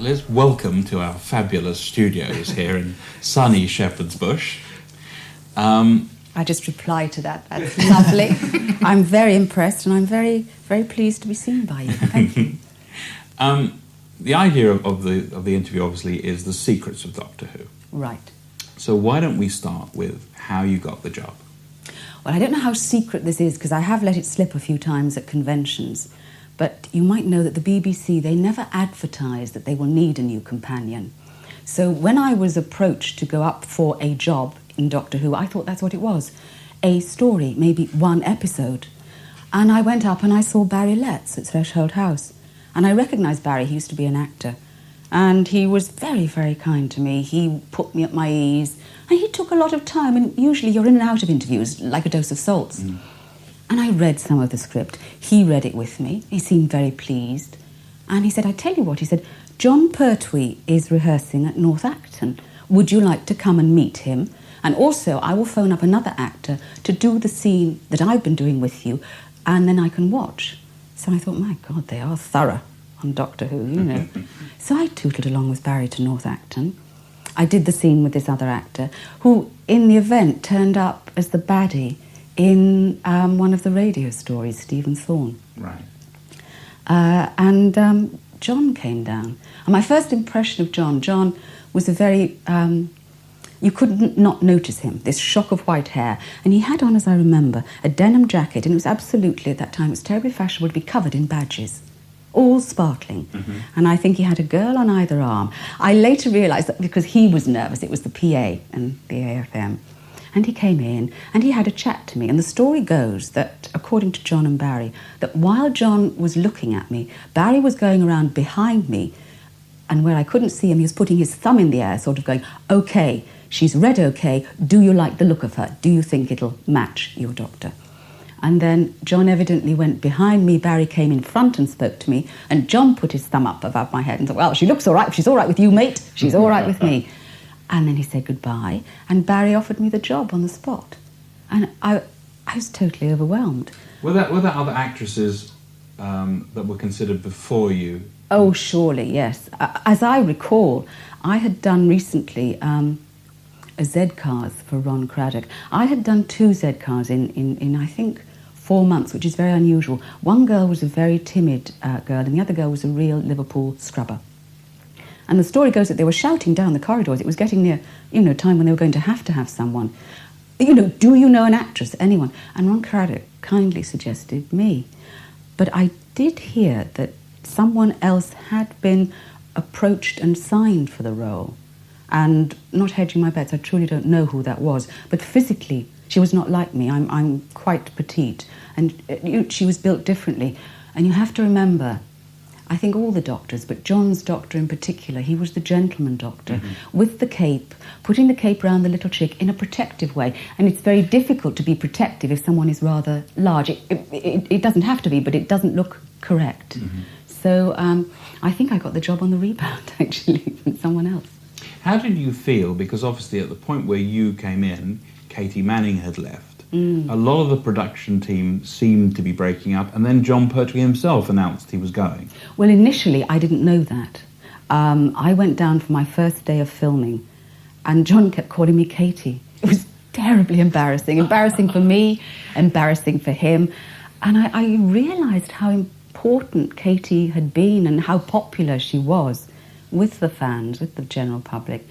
Liz, welcome to our fabulous studios here in sunny Shepherd's Bush. I just reply to that. That's lovely. I'm very impressed, and I'm very, very pleased to be seen by you. Thank you. The idea of the interview, obviously, is the secrets of Doctor Who. Right. So why don't we start with how you got the job? Well, I don't know how secret this is, because I have let it slip a few times at conventions. But you might know that the BBC, they never advertise that they will need a new companion. So when I was approached to go up for a job in Doctor Who, I thought that's what it was. A story, maybe one episode. And I went up and I saw Barry Letts at Threshold House. And I recognised Barry, he used to be an actor. And he was very, very kind to me. He put me at my ease. And he took a lot of time, and usually you're in and out of interviews like a dose of salts. Mm. And I read some of the script. He read it with me. He seemed very pleased. And he said, I tell you what, he said, John Pertwee is rehearsing at North Acton. Would you like to come and meet him? And also, I will phone up another actor to do the scene that I've been doing with you, and then I can watch. So I thought, my God, they are thorough on Doctor Who, you know. So I tootled along with Barry to North Acton. I did the scene with this other actor, who, in the event, turned up as the baddie in one of the radio stories, Stephen Thorne. Right. And John came down. And my first impression of John was a very... you couldn't not notice him, this shock of white hair. And he had on, as I remember, a denim jacket, and it was absolutely, at that time, it was terribly fashionable to be covered in badges, all sparkling. Mm-hmm. And I think he had a girl on either arm. I later realised that because he was nervous, it was the PA and the AFM. And he came in and he had a chat to me. And the story goes that, according to John and Barry, that while John was looking at me, Barry was going around behind me, and where I couldn't see him, he was putting his thumb in the air, sort of going, OK, she's read OK, do you like the look of her? Do you think it'll match your doctor? And then John evidently went behind me, Barry came in front and spoke to me, and John put his thumb up above my head and said, well, she looks all right. If she's all right with you, mate, she's all right with me. And then he said goodbye, and Barry offered me the job on the spot. And I was totally overwhelmed. Were there other actresses that were considered before you? Oh, surely, yes. As I recall, I had done recently a Z-Cars for Ron Craddock. I had done 2 Z-Cars in I think, 4 months, which is very unusual. One girl was a very timid girl, and the other girl was a real Liverpool scrubber. And the story goes that they were shouting down the corridors. It was getting near, time when they were going to have someone. Do you know an actress, anyone? And Ron Craddock kindly suggested me. But I did hear that someone else had been approached and signed for the role. And not hedging my bets, I truly don't know who that was. But physically, she was not like me. I'm quite petite. And she was built differently. And you have to remember, I think all the doctors, but John's doctor in particular, he was the gentleman doctor, with the cape, putting the cape around the little chick in a protective way. And it's very difficult to be protective if someone is rather large. It doesn't have to be, but it doesn't look correct. Mm-hmm. So I think I got the job on the rebound, actually, from someone else. How did you feel? Because obviously at the point where you came in, Katie Manning had left. A lot of the production team seemed to be breaking up, and then John Pertwee himself announced he was going. Well, initially, I didn't know that. I went down for my first day of filming, and John kept calling me Katie. It was terribly embarrassing. Embarrassing for me, embarrassing for him. And I realised how important Katie had been and how popular she was with the fans, with the general public.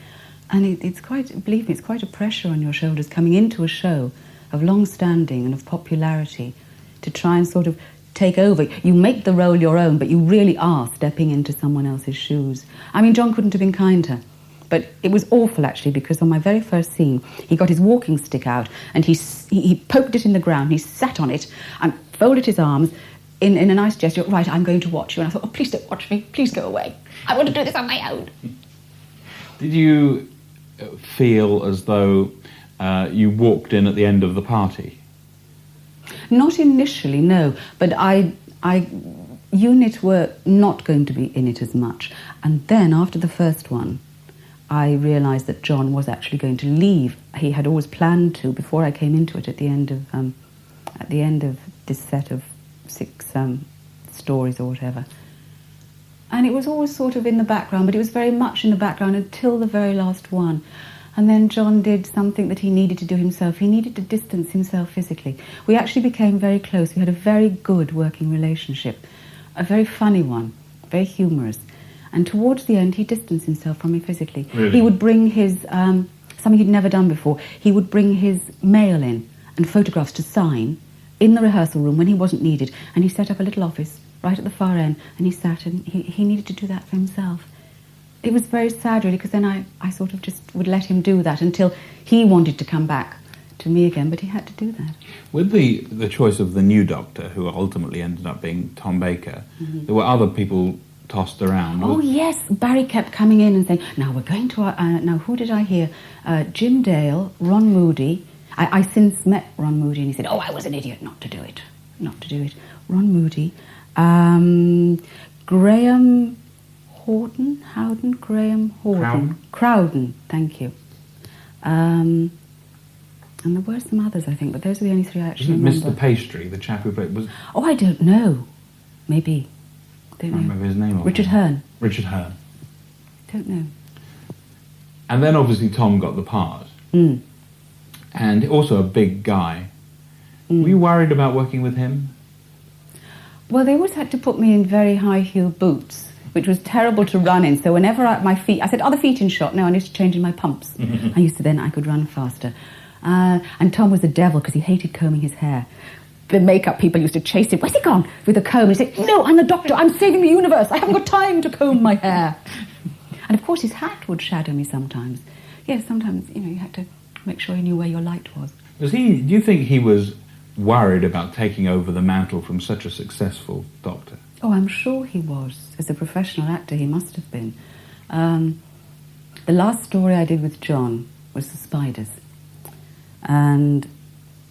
And it's quite, believe me, it's quite a pressure on your shoulders coming into a show of long-standing and of popularity to try and sort of take over. You make the role your own, but you really are stepping into someone else's shoes. I mean, John couldn't have been kinder, but it was awful, actually, because on my very first scene, he got his walking stick out and he poked it in the ground, he sat on it and folded his arms in a nice gesture. Right, I'm going to watch you. And I thought, oh, please don't watch me. Please go away. I want to do this on my own. Did you feel as though you walked in at the end of the party? Not initially, no. But unit were not going to be in it as much. And then, after the first one, I realised that John was actually going to leave. He had always planned to, before I came into it, at the end of this set of 6 stories or whatever. And it was always sort of in the background, but it was very much in the background until the very last one. And then John did something that he needed to do himself. He needed to distance himself physically. We actually became very close. We had a very good working relationship, a very funny one, very humorous. And towards the end, he distanced himself from me physically. Really? He would bring his, something he'd never done before, he would bring his mail in and photographs to sign in the rehearsal room when he wasn't needed. And he set up a little office right at the far end, and he sat and he needed to do that for himself. It was very sad, really, because then I sort of just would let him do that until he wanted to come back to me again, but he had to do that. With the choice of the new Doctor, who ultimately ended up being Tom Baker, there were other people tossed around. Oh, yes. Barry kept coming in and saying, now we're going to... now, who did I hear? Jim Dale, Ron Moody. I since met Ron Moody, and he said, oh, I was an idiot not to do it. Not to do it. Ron Moody. Graham... Graham Horden. Crowden, thank you. And there were some others, I think, but those are the only three I actually remember. Mr. Pastry, the chap who played... Oh, I don't know. Maybe. I don't remember his name. Richard Hearn. Richard Hearn. Don't know. And then obviously Tom got the part. And also a big guy. Were you worried about working with him? Well, they always had to put me in very high-heeled boots, which was terrible to run in. So whenever my feet... I said, are the feet in shot? No, I need to change in my pumps. I could run faster. And Tom was the devil because he hated combing his hair. The makeup people used to chase him. Where's he gone? With a comb. He'd say, no, I'm the Doctor. I'm saving the universe. I haven't got time to comb my hair. And of course his hat would shadow me sometimes. Yes, sometimes, you had to make sure he knew where your light was. Do you think he was worried about taking over the mantle from such a successful Doctor? Oh, I'm sure he was. As a professional actor, he must have been. The last story I did with John was The Spiders. And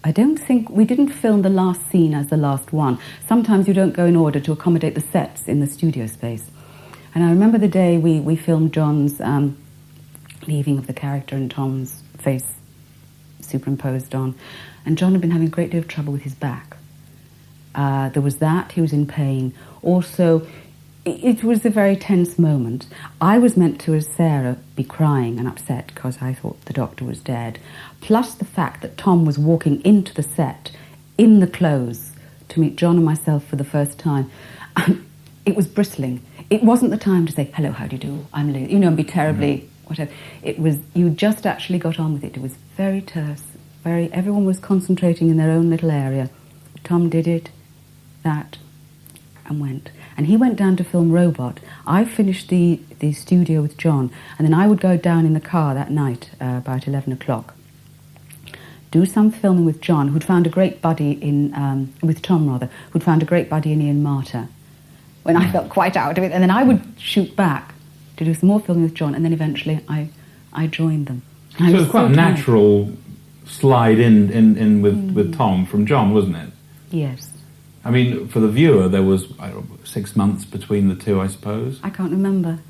I don't think... We didn't film the last scene as the last one. Sometimes you don't go in order to accommodate the sets in the studio space. And I remember the day we filmed John's leaving of the character and Tom's face superimposed on. And John had been having a great deal of trouble with his back. There was that. He was in pain. Also, it was a very tense moment. I was meant to, as Sarah, be crying and upset because I thought the Doctor was dead. Plus the fact that Tom was walking into the set in the clothes to meet John and myself for the first time. It was bristling. It wasn't the time to say, hello, how do you do? I'm Liz. And be terribly whatever. It was, you just actually got on with it. It was very terse. Everyone was concentrating in their own little area. Tom did it, that, and went. And he went down to film Robot. I finished the studio with John, and then I would go down in the car that night, about 11 o'clock, do some filming with John, who'd found a great buddy with Tom rather, who'd found a great buddy in Ian Marter, when I felt quite out of it. And then I would shoot back to do some more filming with John, and then eventually I joined them. So it was quite a natural slide in with Tom from John, wasn't it? Yes. I mean, for the viewer, there was 6 months between the two, I suppose. I can't remember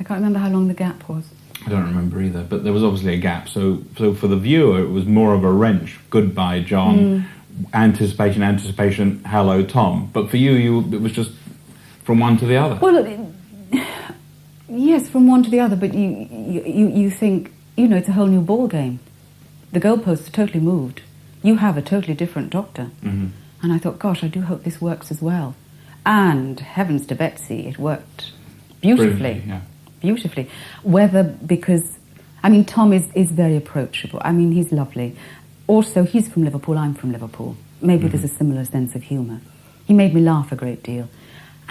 how long the gap was. I don't remember either, but there was obviously a gap. So for the viewer, it was more of a wrench. Goodbye, John. Anticipation, hello, Tom. But for you, it was just from one to the other. Well, yes, from one to the other, but you think, it's a whole new ball game. The goalposts are totally moved. You have a totally different Doctor. And I thought, gosh, I do hope this works as well. And heavens to Betsy, it worked beautifully. Beautifully. Whether because, Tom is very approachable. He's lovely. Also, he's from Liverpool, I'm from Liverpool. Maybe there's a similar sense of humour. He made me laugh a great deal.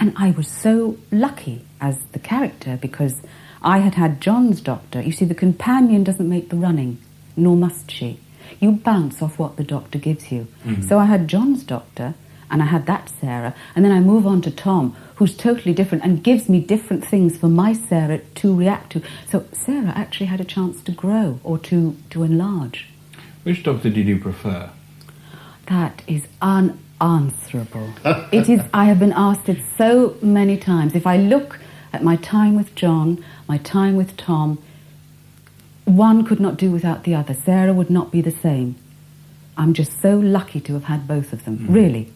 And I was so lucky as the character because I had John's Doctor. You see, the companion doesn't make the running, nor must she. You bounce off what the Doctor gives you. So I had John's Doctor, and I had that Sarah, and then I move on to Tom, who's totally different and gives me different things for my Sarah to react to. So Sarah actually had a chance to grow or to enlarge. Which Doctor did you prefer? That is unanswerable. It is. I have been asked it so many times. If I look at my time with John, my time with Tom, one could not do without the other. Sarah would not be the same. I'm just so lucky to have had both of them, really.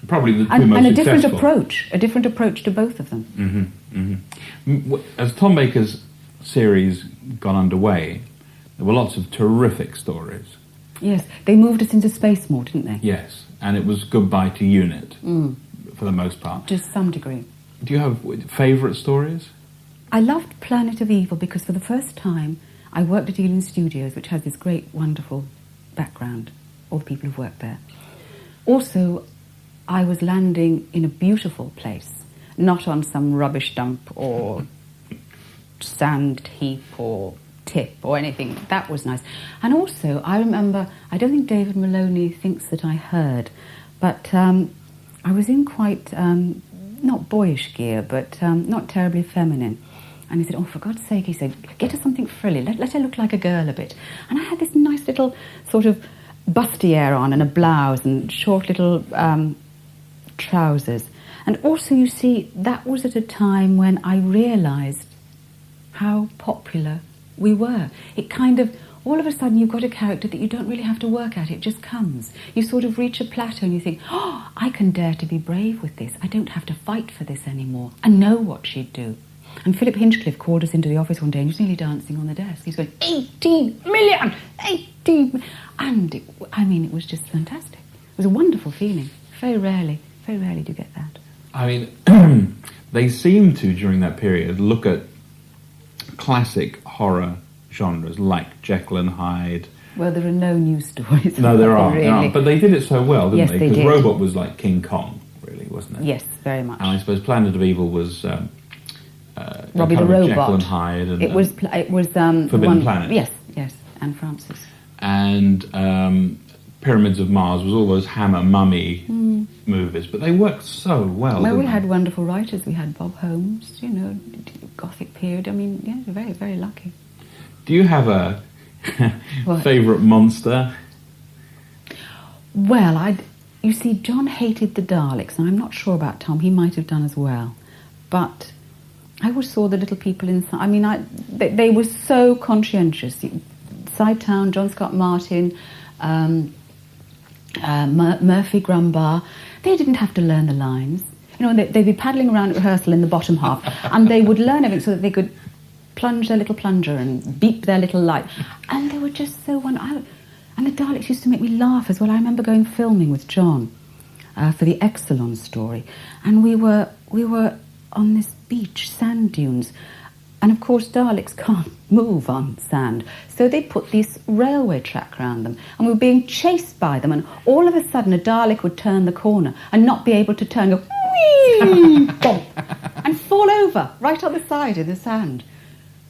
Probably the two most and a successful. different approach to both of them. As Tom Baker's series got underway, there were lots of terrific stories. Yes, they moved us into space more, didn't they? Yes, and it was goodbye to UNIT for the most part. To some degree. Do you have favourite stories? I loved Planet of Evil because for the first time I worked at Ealing Studios, which has this great, wonderful background, all the people who've worked there. Also, I was landing in a beautiful place, not on some rubbish dump or sand heap or tip or anything. That was nice. And also, I remember, I don't think David Maloney thinks that I heard, but I was in quite, not boyish gear, but not terribly feminine. And he said, oh, for God's sake, he said, get her something frilly, let her look like a girl a bit. And I had this nice little sort of bustier on and a blouse and short little trousers. And also, you see, that was at a time when I realised how popular we were. It kind of, all of a sudden you've got a character that you don't really have to work at, it just comes. You sort of reach a plateau and you think, oh, I can dare to be brave with this. I don't have to fight for this anymore. I know what she'd do. And Philip Hinchcliffe called us into the office one day and he was nearly dancing on the desk. He's going, 18 million! 18! And, it was just fantastic. It was a wonderful feeling. Very rarely do you get that. I mean, they seem to, during that period, look at classic horror genres like Jekyll and Hyde. Well, there are no new stories. No, there aren't. Really. But they did it so well, didn't they? Yes, they did. Because Robot was like King Kong, really, wasn't it? Yes, very much. And I suppose Planet of Evil was Robbie the Robot. Jekyll and Hyde. And, it was Forbidden Planet. Yes, and Francis. And Pyramids of Mars was all those Hammer Mummy movies, but they worked so well. Well, we they? had wonderful writers. We had Bob Holmes, Gothic period. Very, very lucky. Do you have a favourite monster? Well, you see, John hated the Daleks, and I'm not sure about Tom. He might have done as well. But I always saw the little people inside. They were so conscientious. Sidetown, John Scott Martin, Murphy Grumbar, they didn't have to learn the lines. They'd be paddling around at rehearsal in the bottom half, and they would learn everything so that they could plunge their little plunger and beep their little light. And they were just so wonderful. And the Daleks used to make me laugh as well. I remember going filming with John for the Exelon story, and we were on this beach, sand dunes, and of course Daleks can't move on sand, so they put this railway track around them, and we were being chased by them, and all of a sudden a Dalek would turn the corner and not be able to turn, go whee, bump, and fall over right on the side of the sand.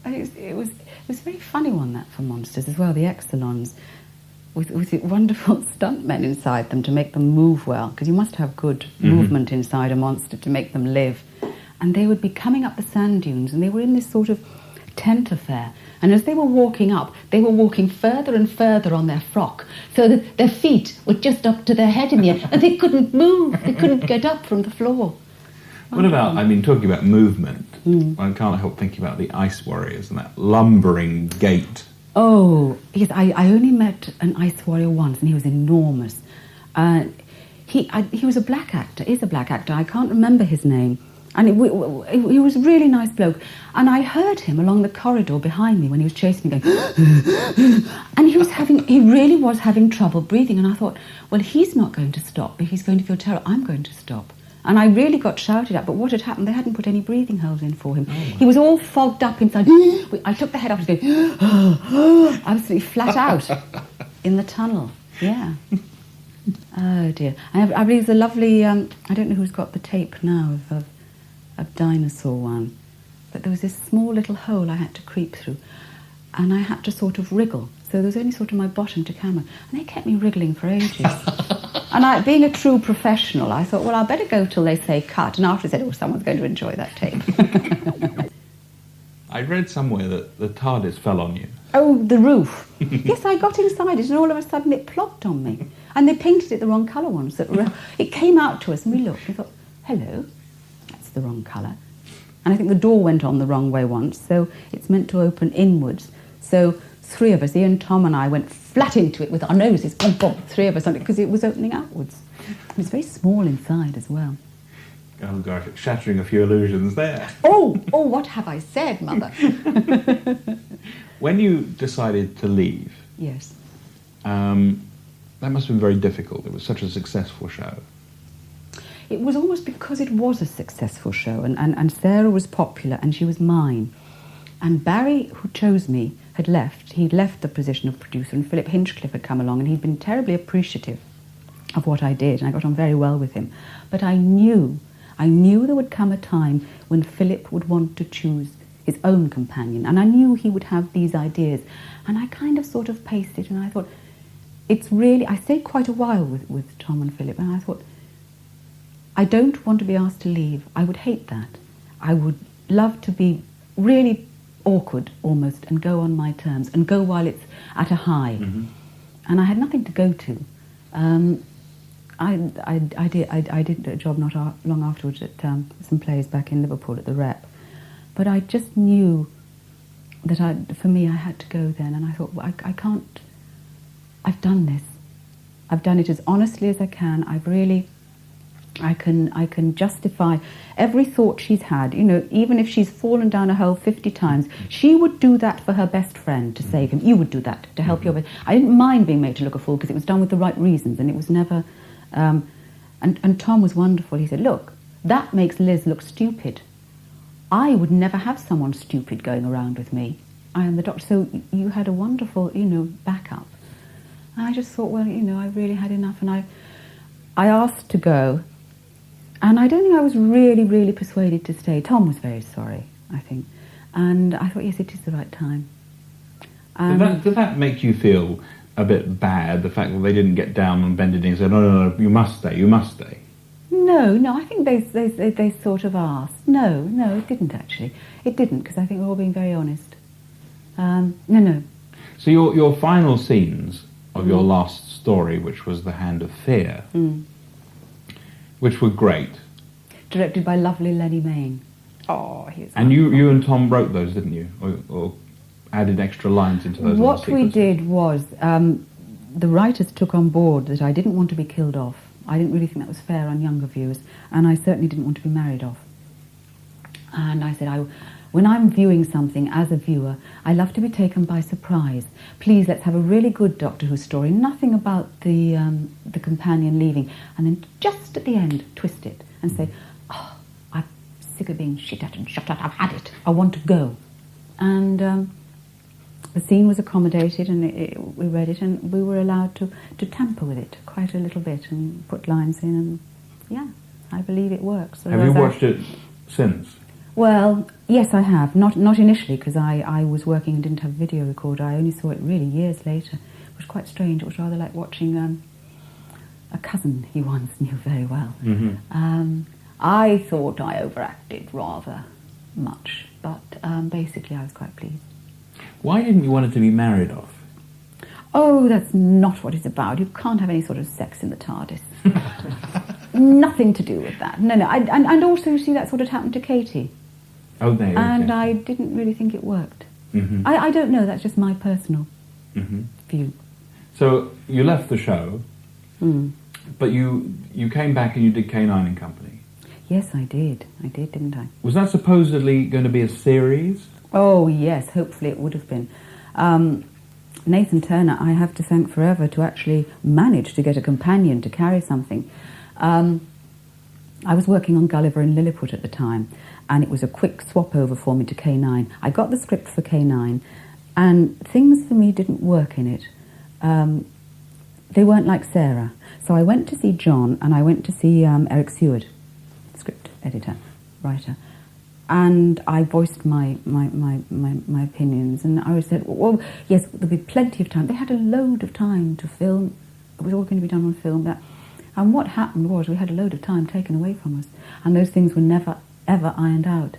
And it was a very funny one, that, for monsters as well, the Exelons, with wonderful stuntmen inside them to make them move well, because you must have good movement inside a monster to make them live. And they would be coming up the sand dunes, and they were in this sort of tent affair. And as they were walking up, they were walking further and further on their frock, so that their feet were just up to their head in the air, and they couldn't move. They couldn't get up from the floor. What about, talking about movement, I can't help thinking about the Ice Warriors and that lumbering gait. Oh, yes, I only met an Ice Warrior once, and he was enormous. He was a black actor, is a black actor, I can't remember his name. And he was a really nice bloke. And I heard him along the corridor behind me when he was chasing me going, and he really was having trouble breathing. And I thought, well, he's not going to stop, but he's going to feel terrible. I'm going to stop. And I really got shouted at, but what had happened, they hadn't put any breathing holes in for him. Oh, he was all fogged up inside. I took the head off and going, absolutely flat out in the tunnel. Yeah. Oh, dear. I believe there's a lovely, I don't know who's got the tape now of dinosaur one, but there was this small little hole I had to creep through, and I had to sort of wriggle, so there was only sort of my bottom to camera, and they kept me wriggling for ages. And being a true professional, I thought, well, I'll better go till they say cut, and after they said, oh, someone's going to enjoy that tape. I read somewhere that the TARDIS fell on you. Oh, the roof. Yes, I got inside it, and all of a sudden it plopped on me, and they painted it the wrong colour once. It came out to us, and we looked, and we thought, hello, the wrong colour. And I think the door went on the wrong way once, so it's meant to open inwards. So three of us, Ian, Tom and I, went flat into it with our noses, bump, bump, three of us on it, because it was opening outwards. It was very small inside as well. Oh gosh, shattering a few illusions there. Oh, what have I said, Mother? When you decided to leave, Yes. that must have been very difficult. It was such a successful show. It was almost because it was a successful show, and Sarah was popular, and she was mine. And Barry, who chose me, had left. He'd left the position of producer, and Philip Hinchcliffe had come along, and he'd been terribly appreciative of what I did, and I got on very well with him. But I knew there would come a time when Philip would want to choose his own companion, and I knew he would have these ideas. And I kind of sort of paced it, and I thought, I stayed quite a while with Tom and Philip, and I thought, I don't want to be asked to leave. I would hate that. I would love to be really awkward almost and go on my terms and go while it's at a high. Mm-hmm. And I had nothing to go to. I did a job not long afterwards at some plays back in Liverpool at the Rep. But I just knew that for me I had to go then, and I thought, well, I can't. I've done this. I've done it as honestly as I can. I can justify every thought she's had. You know, even if she's fallen down a hole 50 times, she would do that for her best friend to save him. You would do that to help your best. I didn't mind being made to look a fool because it was done with the right reasons, and it was never. And Tom was wonderful. He said, "Look, that makes Liz look stupid. I would never have someone stupid going around with me. I am the doctor." So you had a wonderful, backup. And I just thought, well, I really had enough, and I asked to go. And I don't think I was really, really persuaded to stay. Tom was very sorry, I think. And I thought, yes, it is the right time. Did that make you feel a bit bad, the fact that they didn't get down on bended knee and say, no, you must stay, you must stay? No, I think they sort of asked. No, it didn't actually. It didn't, because I think we're all being very honest. No. So your final scenes of your last story, which was The Hand of Fear, which were great. Directed by lovely Lenny Mayne. Oh, he's and you and Tom wrote those, didn't you? Or added extra lines into those? What we did was, the writers took on board that I didn't want to be killed off. I didn't really think that was fair on younger viewers, and I certainly didn't want to be married off. And I said, when I'm viewing something as a viewer, I love to be taken by surprise. Please, let's have a really good Doctor Who story, nothing about the companion leaving, and then just at the end, twist it and say, oh, I'm sick of being shit at and shut at, I've had it, I want to go. And the scene was accommodated, and we read it, and we were allowed to tamper with it quite a little bit and put lines in, and yeah, I believe it works. Have you watched it since? Well, yes, I have. Not initially, because I was working and didn't have a video recorder. I only saw it really years later. It was quite strange. It was rather like watching a cousin you once knew very well. Mm-hmm. I thought I overacted rather much, but basically I was quite pleased. Why didn't you want it to be married off? Oh, that's not what it's about. You can't have any sort of sex in the TARDIS. Nothing to do with that. No. And also, you see, that's what had happened to Katie. Oh, there. And okay. I didn't really think it worked. Mm-hmm. I don't know. That's just my personal view. So you left the show, but you came back and you did K9 and Company. Yes, I did. I did, didn't I? Was that supposedly going to be a series? Oh, yes. Hopefully it would have been. Nathan Turner, I have to thank forever to actually manage to get a companion to carry something. I was working on Gulliver in Lilliput at the time, and it was a quick swap over for me to K9. I got the script for K9, and things for me didn't work in it. They weren't like Sarah. So I went to see John, and I went to see Eric Seward, script editor, writer, and I voiced my opinions, and I said, well, yes, there'll be plenty of time. They had a load of time to film. It was all going to be done on film. And what happened was we had a load of time taken away from us, and those things were never, ever ironed out.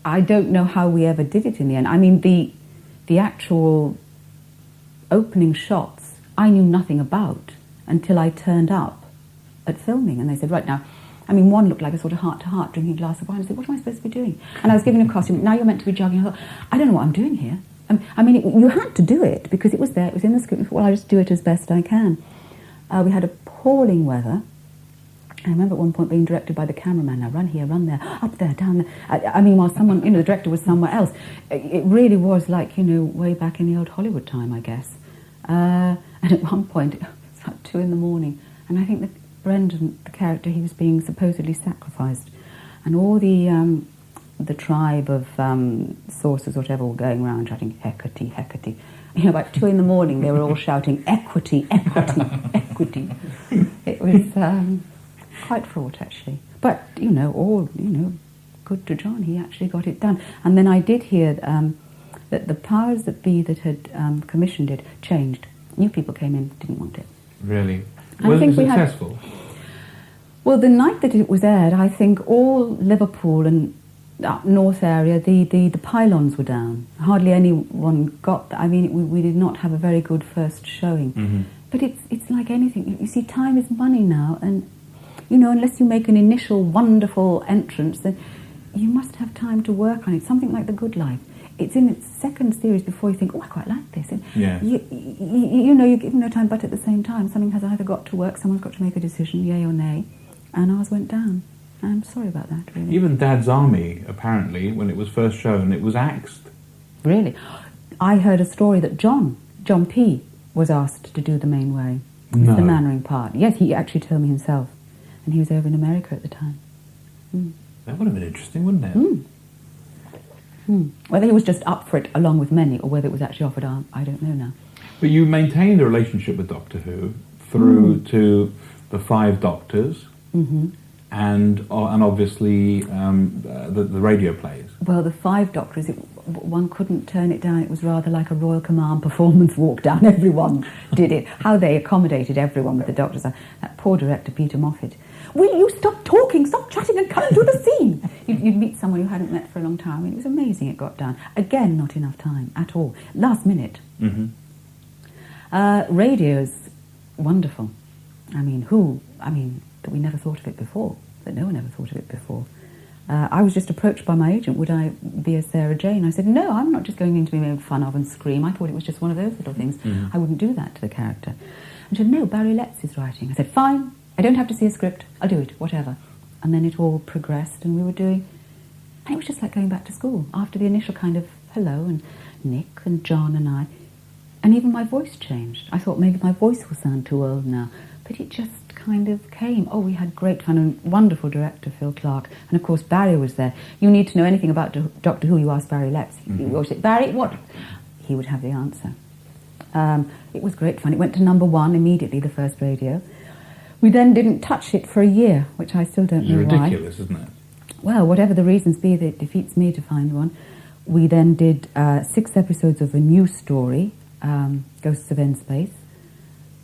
I don't know how we ever did it in the end. I mean, the actual opening shots I knew nothing about until I turned up at filming, and they said, right now, I mean, one looked like a sort of heart-to-heart drinking a glass of wine. I said, what am I supposed to be doing? And I was given a costume. Now you're meant to be jogging. I thought, I don't know what I'm doing here. I mean, you had to do it because it was there. It was in the script. Well, I'll just do it as best I can. We had appalling weather, I remember at one point being directed by the cameraman, now run here, run there, up there, down there. I mean, while someone, the director was somewhere else. It really was like, way back in the old Hollywood time, I guess. And at one point, it was about 2 a.m, and I think that Brendan, the character, he was being supposedly sacrificed. And all the tribe of sorcerers, whatever, were going around shouting, Hecate, Hecate. About 2 a.m, they were all shouting, equity, equity, equity. It was quite fraught, actually. But, good to John, he actually got it done. And then I did hear that the powers that be that had commissioned it changed. New people came in, didn't want it. Really? Was it successful? Well, the night that it was aired, I think all Liverpool and up north area, the pylons were down. Hardly anyone got that. I mean, we did not have a very good first showing. Mm-hmm. But it's like anything. You see, time is money now, and, unless you make an initial wonderful entrance, then you must have time to work on it. Something like The Good Life. It's in its second series before you think, I quite like this. And yeah. You're given no time, but at the same time, something has either got to work, someone's got to make a decision, yay or nay, and ours went down. I'm sorry about that, really. Even Dad's Army, apparently, when it was first shown, it was axed. Really? I heard a story that John P. was asked to do the main way. No. The Mannering part. Yes, he actually told me himself. And he was over in America at the time. Mm. That would have been interesting, wouldn't it? Mm. Mm. Whether he was just up for it along with many, or whether it was actually offered, I don't know now. But you maintained a relationship with Doctor Who through to the 5 Doctors, mm-hmm. and obviously the radio plays. Well, the 5 Doctors, one couldn't turn it down. It was rather like a Royal Command performance walk down. Everyone did it. How they accommodated everyone with the Doctors. That poor director, Peter Moffat. Will you stop talking, stop chatting and come into the scene? You'd meet someone you hadn't met for a long time. I mean, it was amazing it got done. Again, not enough time at all. Last minute. Mm-hmm. Radio's wonderful. That we never thought of it before. That no one ever thought of it before. I was just approached by my agent, would I be a Sarah Jane? I said, no, I'm not just going in to be made fun of and scream. I thought it was just one of those little things. Mm-hmm. I wouldn't do that to the character. And she said, no, Barry Letts is writing. I said, fine, I don't have to see a script. I'll do it, whatever. And then it all progressed, and we were doing... And it was just like going back to school. After the initial kind of hello, and Nick and John and I... And even my voice changed. I thought maybe my voice will sound too old now. But it just kind of came. Oh, we had great fun, and wonderful director, Phil Clark. And of course, Barry was there. You need to know anything about Doctor Who, you ask Barry Letts. Mm-hmm. You always say, Barry, what? He would have the answer. It was great fun. It went to #1 immediately, the first radio. We then didn't touch it for a year, which I still don't know why. It's ridiculous, isn't it? Well, whatever the reasons be, it defeats me to find one. We then did 6 episodes of a new story, Ghosts of N-Space,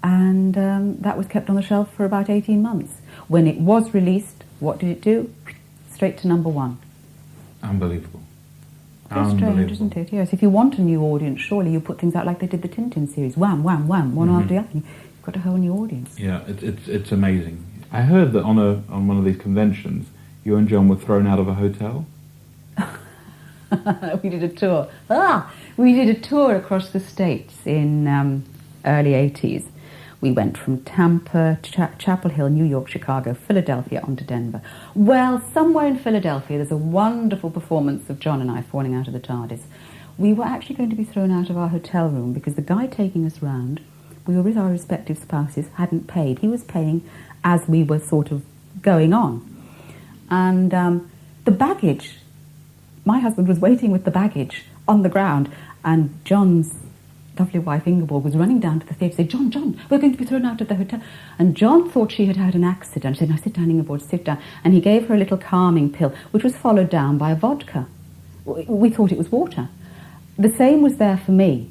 and that was kept on the shelf for about 18 months. When it was released, what did it do? Straight to #1. Unbelievable. Very strange, isn't it? Yes, if you want a new audience, surely you put things out like they did the Tintin series. Wham, wham, wham, one after the other. You've got a whole new audience. Yeah, it's amazing. I heard that on one of these conventions, you and John were thrown out of a hotel. We did a tour. We did a tour across the States in early 80s. We went from Tampa, Chapel Hill, New York, Chicago, Philadelphia, on to Denver. Well, somewhere in Philadelphia, there's a wonderful performance of John and I falling out of the TARDIS. We were actually going to be thrown out of our hotel room because the guy taking us round, we were with our respective spouses, hadn't paid. He was paying as we were sort of going on. And the baggage, my husband was waiting with the baggage on the ground, and John's lovely wife Ingeborg was running down to the theatre and said, John, we're going to be thrown out of the hotel. And John thought she had had an accident. I said, no, sit down, Ingeborg, sit down. And he gave her a little calming pill, which was followed down by a vodka. We thought it was water. The same was there for me.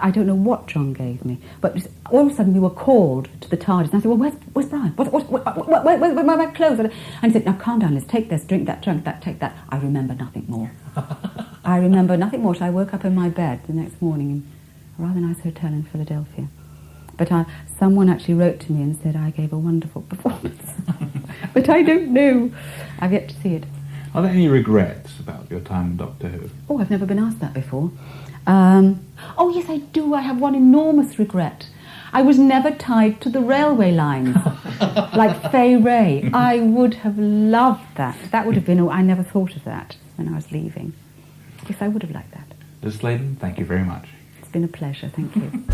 I don't know what John gave me, but all of a sudden we were called to the TARDIS. And I said, well, where's Brian? Where's my clothes? And he said, now calm down, let's take this, drink that, take that. I remember nothing more. I remember nothing more. So I woke up in my bed the next morning in a rather nice hotel in Philadelphia. But someone actually wrote to me and said I gave a wonderful performance. But I don't know. I've yet to see it. Are there any regrets about your time in Doctor Who? Oh, I've never been asked that before. Oh, yes, I do. I have one enormous regret. I was never tied to the railway lines like Fay Ray. I would have loved that. That would have been... I never thought of that when I was leaving. Yes, I would have liked that. Liz Sladen, thank you very much. It's been a pleasure, thank you.